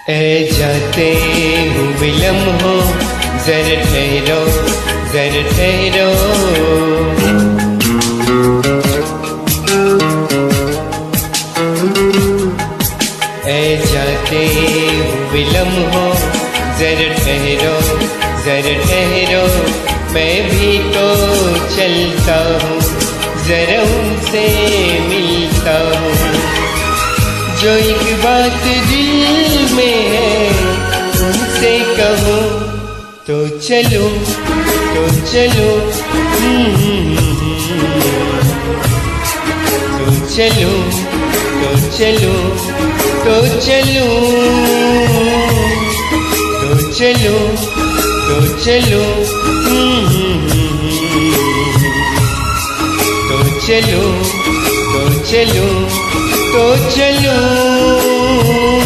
ए जाते हूँ विलम हो, जरा ठहरो, जरा ठहरो। ए जाते हूँ विलम हो, जरा ठहरो, जरा ठहरो। मैं भी तो चलता हूँ, जरा उनसे मिलता हूँ। जो एक बात दिल में है उनसे कहूँ तो चलो, तो चलो, तो चलो, तो चलो, तो चलो, तो चलो, तो चलो, तो चलो, तो चलो, तो चलो।